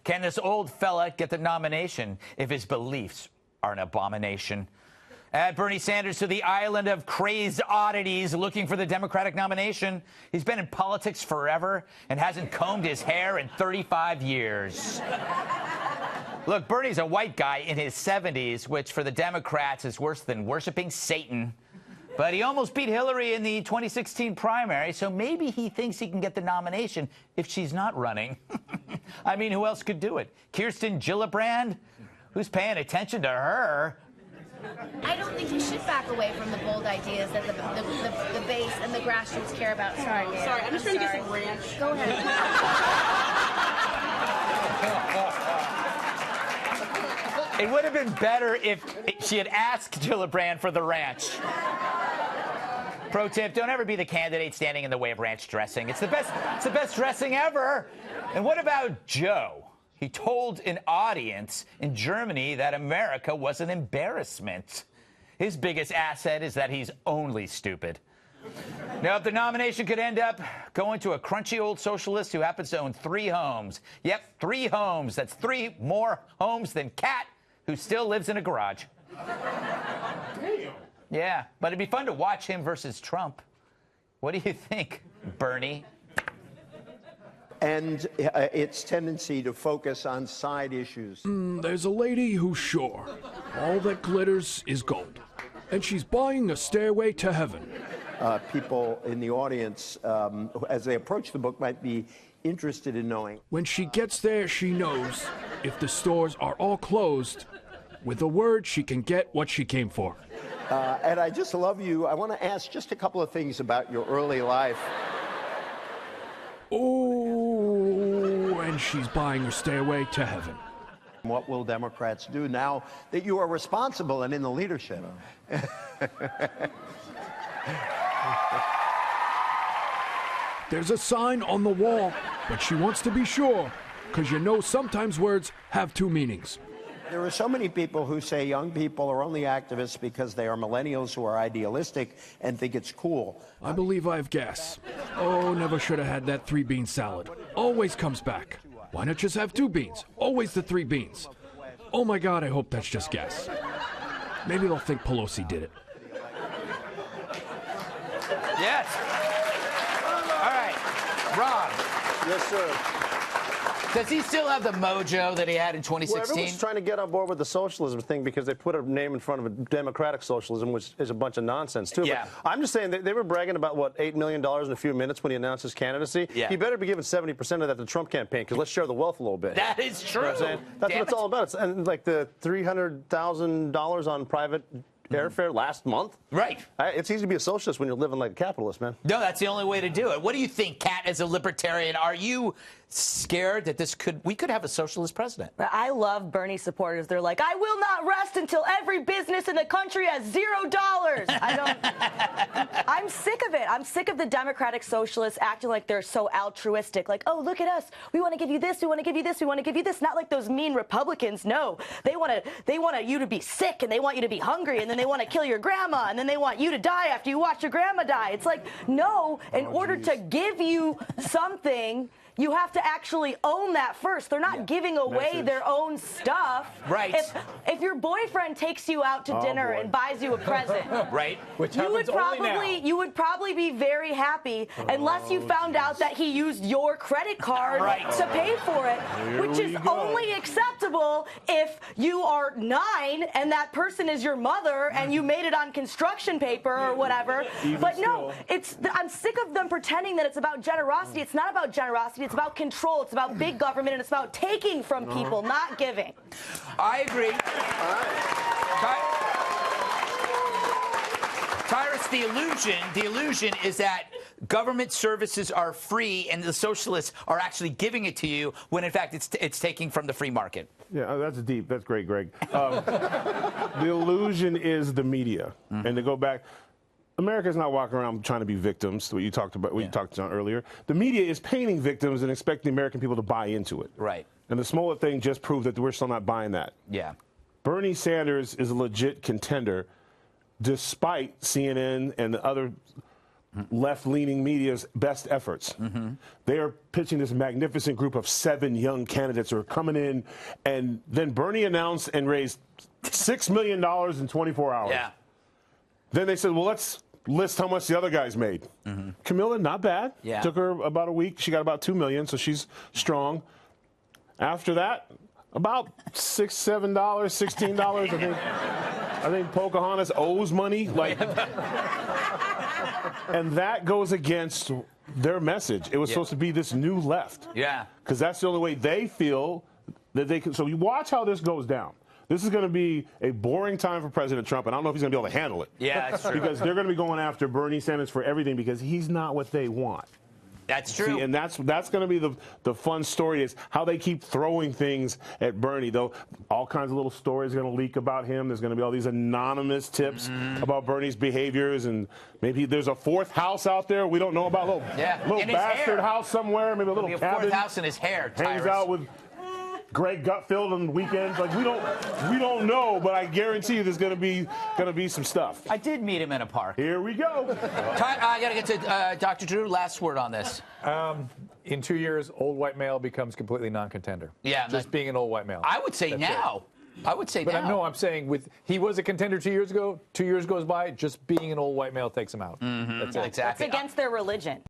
Can this old fella get the nomination if his beliefs are an abomination? Add Bernie Sanders to the island of crazed oddities looking for the Democratic nomination. He's been in politics forever and hasn't combed his hair in 35 years. Look, Bernie's a white guy in his 70s, which for the Democrats is worse than worshiping Satan. But he almost beat Hillary in the 2016 primary, so maybe he thinks he can get the nomination if she's not running. I mean, who else could do it? Kirsten Gillibrand? Who's paying attention to her? I don't think you should back away from the bold ideas that the base and the grassroots care about. Sorry, Gail. Sorry, I'm just trying to get some ranch. Go ahead. It would have been better if she had asked Gillibrand for the ranch. Pro tip, don't ever be the candidate standing in the way of ranch dressing. It's the best dressing ever. And what about Joe? He told an audience in Germany that America was an embarrassment. His biggest asset is that he's only stupid. Now, if the nomination could end up going to a crunchy old socialist who happens to own 3 homes. Yep, 3 homes. That's 3 more homes than Kat, who still lives in a garage. Damn. Yeah, but it'd be fun to watch him versus Trump. What do you think, Bernie? And its tendency to focus on side issues. There's a lady who's sure all that glitters is gold, and she's buying a stairway to heaven. People in the audience, as they approach the book, might be interested in knowing. When she gets there, she knows if the stores are all closed, with a word, she can get what she came for. And I just love you. I want to ask just a couple of things about your early life. Oh, and she's buying her stairway to heaven. What will Democrats do now that you are responsible and in the leadership? There's a sign on the wall, but she wants to be sure, because you know sometimes words have 2 meanings. There are so many people who say young people are only activists because they are millennials who are idealistic and think it's cool. I believe I have gas. Oh, never should have had that 3-bean salad. Always comes back. Why not just have 2 beans? Always the 3 beans. Oh my God, I hope that's just gas. Maybe they'll think Pelosi did it. Yes. All right, Rob. Yes, sir. Does he still have the mojo that he had in Well, 2016? everyone's trying to get on board with the socialism thing because they put a name in front of a democratic socialism, which is a bunch of nonsense, too. Yeah. But I'm just saying they were bragging about, what, $8 million in a few minutes when he announced his candidacy. Yeah. He better be giving 70% of that to the Trump campaign, because let's share the wealth a little bit. That is true. You know what I'm saying? That's what it's all about. And like the $300,000 on private airfare last month. Right. It's easy to be a socialist when you're living like a capitalist, man. No, that's the only way to do it. What do you think, Kat, as a libertarian? Are you scared that we could have a socialist president? I love Bernie supporters. They're like, I will not rest until every business in the country has $0. I'm sick of it. I'm sick of the Democratic socialists acting like they're so altruistic. Like, oh, look at us. We want to give you this. We want to give you this. We want to give you this. Not like those mean Republicans. No, they want you to be sick, and they want you to be hungry, and then they want to kill your grandma, and then they want you to die after you watch your grandma die. It's like, no, in order to give you something, you have to actually own that first. They're not giving away their own stuff. Right. If your boyfriend takes you out to dinner and buys you a present, right, you would probably be very happy unless you found out that he used your credit card to pay for it, which is only acceptable if you are 9 and that person is your mother and you made it on construction paper or whatever. But no, I'm sick of them pretending that it's about generosity. It's not about generosity. It's about control. It's about big government, and it's about taking from people, not giving. I agree. Tyrus, the illusion is that government services are free and the socialists are actually giving it to you when, in fact, it's taking from the free market. Yeah, that's deep. That's great, Greg. The illusion is the media. And to go back, America's not walking around trying to be victims, what you talked about, you talked about earlier. The media is painting victims and expecting the American people to buy into it. Right. And the Smollett thing just proved that we're still not buying that. Yeah. Bernie Sanders is a legit contender, despite CNN and the other left-leaning media's best efforts. They are pitching this magnificent group of 7 young candidates who are coming in, and then Bernie announced and raised $6 million in 24 hours. Yeah. Then they said, well, let's list how much the other guys made. Camilla, not bad. Yeah. Took her about a week. She got about $2 million, so she's strong. After that, about $6, $7, $16. I think Pocahontas owes money. Like, and that goes against their message. It was supposed to be this new left. Yeah. Because that's the only way they feel that they can. So you watch how this goes down. This is going to be a boring time for President Trump, and I don't know if he's going to be able to handle it. Yeah, that's true. Because they're going to be going after Bernie Sanders for everything because he's not what they want. That's true. See, and that's going to be the fun story is how they keep throwing things at Bernie. Though all kinds of little stories are going to leak about him. There's going to be all these anonymous tips about Bernie's behaviors, and maybe there's a 4th house out there we don't know about. Little In his bastard hair. house somewhere, maybe a little A cabin. 4th house in his hair. Hangs Tyrus. out with Greg Gutfeld on weekends. Like we don't know, but I guarantee you there's going to be some stuff. I did meet him in a park. Here we go. I got to get to Dr. Drew. Last word on this. In 2 years, old white male becomes completely non-contender. Yeah, just being an old white male. I would say That's now. I would say But now. no, I'm saying he was a contender 2 years ago. 2 years goes by, just being an old white male takes him out. That's it. Exactly. It's against their religion.